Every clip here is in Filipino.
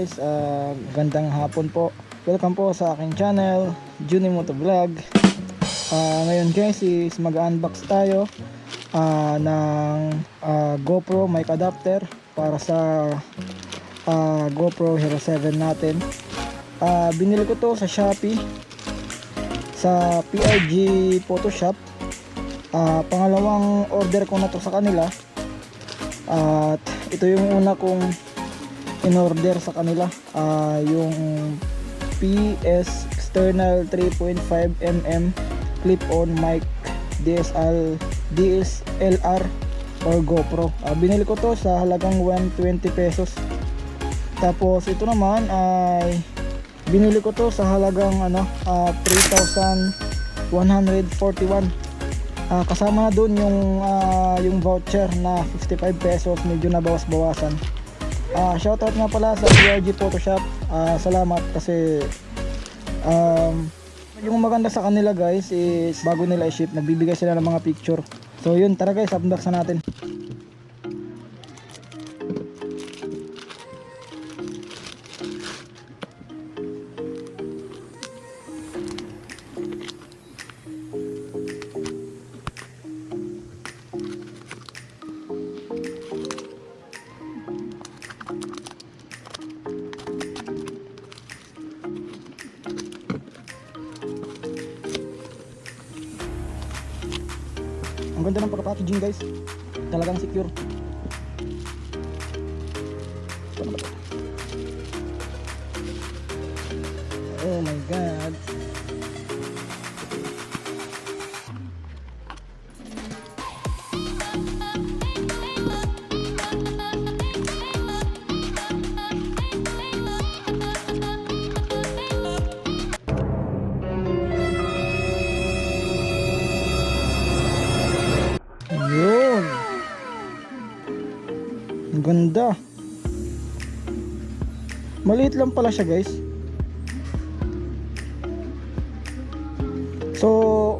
guys, gandang hapon po. Welcome po sa aking channel, Juni Moto Vlog. Ngayon guys is mag-unbox tayo ng GoPro mic adapter para sa GoPro Hero 7 natin. Binili ko to sa Shopee, sa PRG Photoshop. Pangalawang order ko na to sa kanila. At ito yung una kong in-order sa kanila, yung PS external 3.5mm clip-on mic DSLR or GoPro. Binili ko to sa halagang 120 pesos. Tapos ito naman ay binili ko to sa halagang 3,141. Kasama na dun yung voucher na 55 pesos, medyo nabawas-bawasan. Shoutout nga pala sa PRG Photoshop. Salamat kasi yung maganda sa kanila guys is bago nila i-ship, nagbibigay sila ng mga picture. So yun, tara guys, unbox na natin. Ang ganda ng pagka-packaging guys, talagang secure. Ano ba to? Oh my god. Yun, ang ganda. Maliit lang pala siya guys. So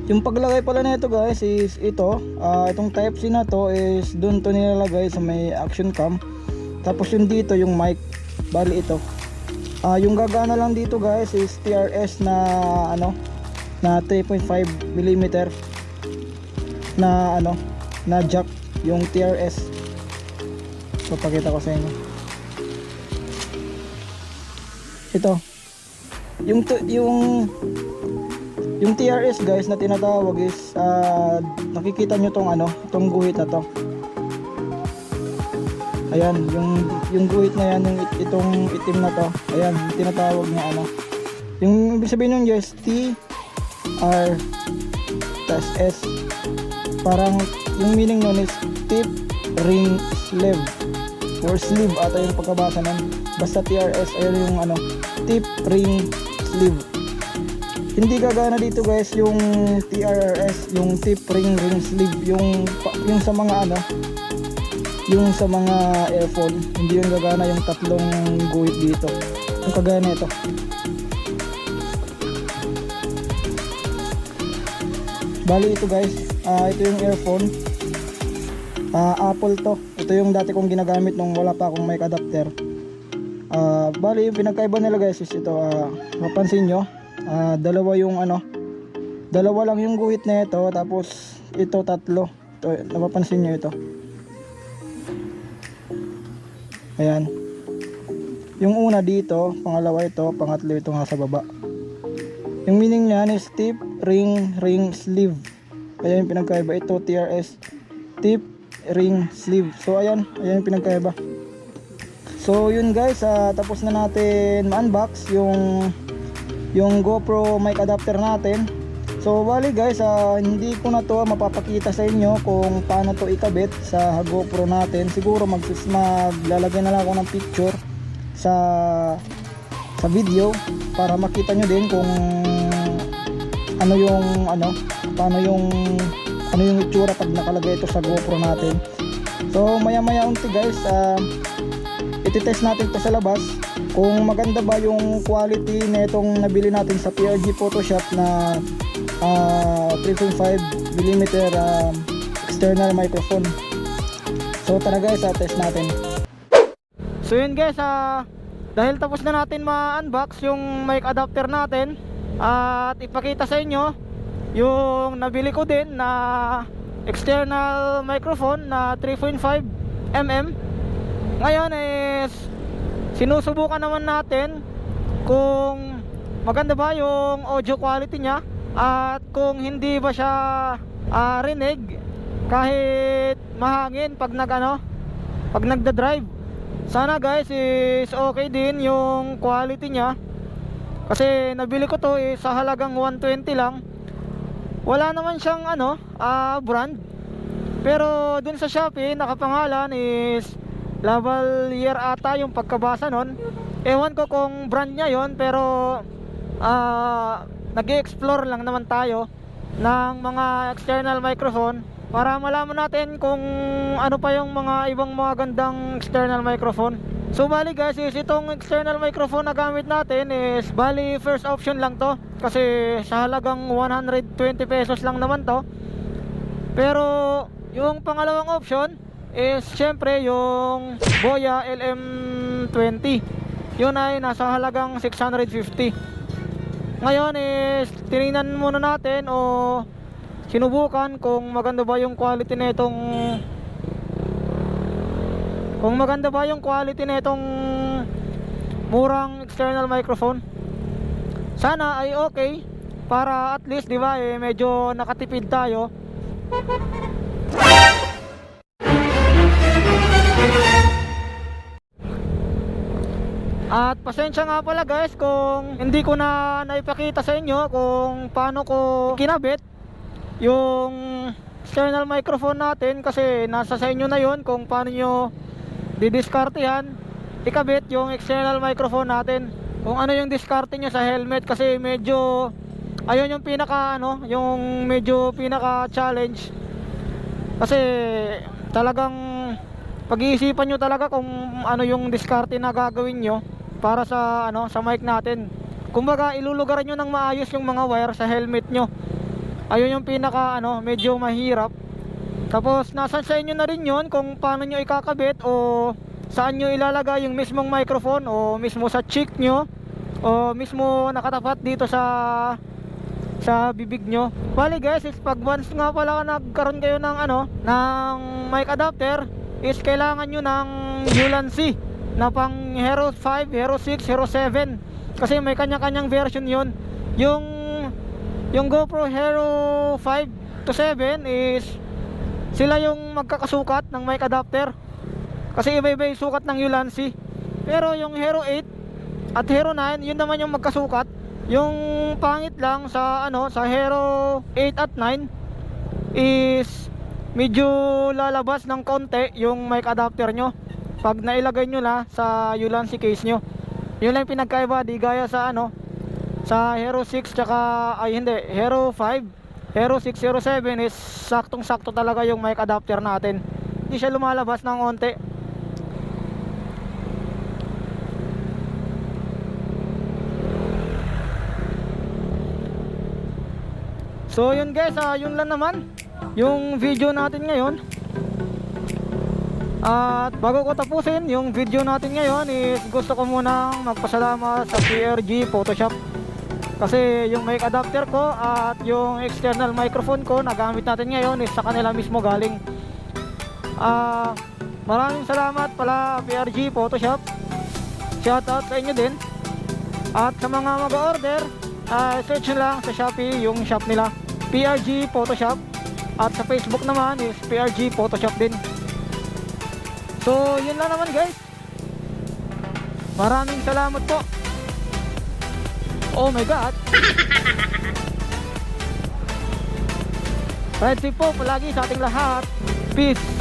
yung paglagay pala nito guys is ito, itong type C na to is dun to nilalagay sa may action cam. Tapos yung dito yung mic, bali ito. Yung gagana lang dito guys is TRS na na 3.5mm na na jack, yung TRS. So pakita ko sa inyo. Ito yung TRS guys na tinatawag is nakikita nyo tong guhit na to. Ayan, yung guhit na yan, itong itim na to. Ayan, yung tinatawag niya yung ibig sabihin nun guys, TR S. Parang yung meaning nun is tip ring sleeve or sleeve ata yung pagkabasa nun. Basta TRS, ayun yung tip ring sleeve. Hindi gagana dito guys yung TRS, yung tip ring sleeve, yung sa mga yung sa mga earphone. Hindi yung gagana yung tatlong guhit dito. Yung kagaya nito. Bali ito guys, ito yung earphone, Apple to. Ito yung dati kong ginagamit nung wala pa akong mic adapter. Bali yung pinagkaiba nila guys is ito, mapansin nyo, dalawa lang yung guhit na ito, tapos ito tatlo. Ito, napapansin nyo ito. Ayan, yung una dito, pangalawa ito, pangatlo ito nga sa baba. Yung meaning niyan is tip ring sleeve. Ayan yung pinagkaiba. Ito TRS, tip ring sleeve. So ayan yung pinagkaiba. So yun guys, tapos na natin ma-unbox yung GoPro mic adapter natin. So bali guys, hindi ko na to mapapakita sa inyo kung paano to ikabit sa GoPro natin. Siguro maglalagay na lang ako ng picture sa video para makita nyo din kung paano yung itsura pag nakalagay ito sa GoPro natin. So maya unti guys, ititest natin ito sa labas kung maganda ba yung quality na itong nabili natin sa PRG Photoshop na 3.5mm external microphone. So tara guys, test natin. So yun guys, dahil tapos na natin ma-unbox yung mic adapter natin at ipakita sa inyo yung nabili ko din na external microphone na 3.5mm. Ngayon is sinusubukan naman natin kung maganda ba yung audio quality niya at kung hindi ba siya rinig kahit mahangin pag nagda-drive. Sana guys is okay din yung quality niya, kasi nabili ko to sa halagang 120 lang. Wala naman siyang brand, pero dun sa Shopee nakapangalan is lavalier ata yung pagkabasa nun. Ewan ko kung brand niya yon, pero nag-i-explore lang naman tayo ng mga external microphone para malaman natin kung ano pa yung mga ibang magandang external microphone. So bali guys, is itong external microphone na gamit natin is bali first option lang to, kasi sa halagang 120 pesos lang naman to. Pero yung pangalawang option is syempre yung Boya LM20. Yun ay nasa halagang 650. Ngayon is tinignan muna natin o sinubukan kung maganda ba yung quality nitong murang external microphone. Sana ay okay, para at least, di ba, medyo nakatipid tayo. At pasensya nga pala guys kung hindi ko na naipakita sa inyo kung paano ko kinabit yung external microphone natin, kasi nasa sa inyo na yon kung paano nyo didiskartehan ikabit yung external microphone natin, kung ano yung diskarte nyo sa helmet. Kasi medyo ayun yung yung medyo pinaka challenge, kasi talagang pag-iisipan nyo talaga kung ano yung diskarte na gagawin nyo para sa sa mic natin. Kumbaga ilulugaran nyo ng maayos yung mga wire sa helmet nyo. Ayun yung pinaka medyo mahirap. Tapos nasa sa inyo na rin yun kung paano nyo ikakabit o saan nyo ilalagay yung mismong microphone, o mismo sa cheek nyo, o mismo nakatapat dito sa bibig nyo. Bali guys, is pag once nga pala nagkaroon kayo ng ng mic adapter, is kailangan nyo ng Ulanzi na pang Hero 5, Hero 6, Hero 7, kasi may kanya-kanyang version yun. Yung GoPro Hero 5 to 7 is sila yung magkakasukat ng mic adapter, kasi iba-iba yung sukat ng Ulanzi. Pero yung Hero 8 at Hero 9, yun naman yung magkasukat. Yung pangit lang sa sa Hero 8 at 9 is medyo lalabas ng konti yung mic adapter nyo pag nailagay nyo na sa Ulanzi case nyo. Yun lang pinagkaiba, di gaya sa sa Hero 6 tsaka Hero 5, Hero 6, Hero 7 is saktong sakto talaga yung mic adapter natin, hindi siya lumalabas ng konti. So yun guys, yun lang naman yung video natin ngayon. At bago ko tapusin yung video natin ngayon, is gusto ko munang magpasalamat sa PRG Photoshop, kasi yung mic adapter ko at yung external microphone ko na gamit natin ngayon is sa kanila mismo galing. Maraming salamat pala PRG Photoshop, shoutout sa inyo din. At sa mga mag-order, search nyo lang sa Shopee yung shop nila, PRG Photoshop, at sa Facebook naman is PRG Photoshop din. So yun lang naman guys, maraming salamat po. Oh my god. Ride safe po palagi sa ating lahat. Peace.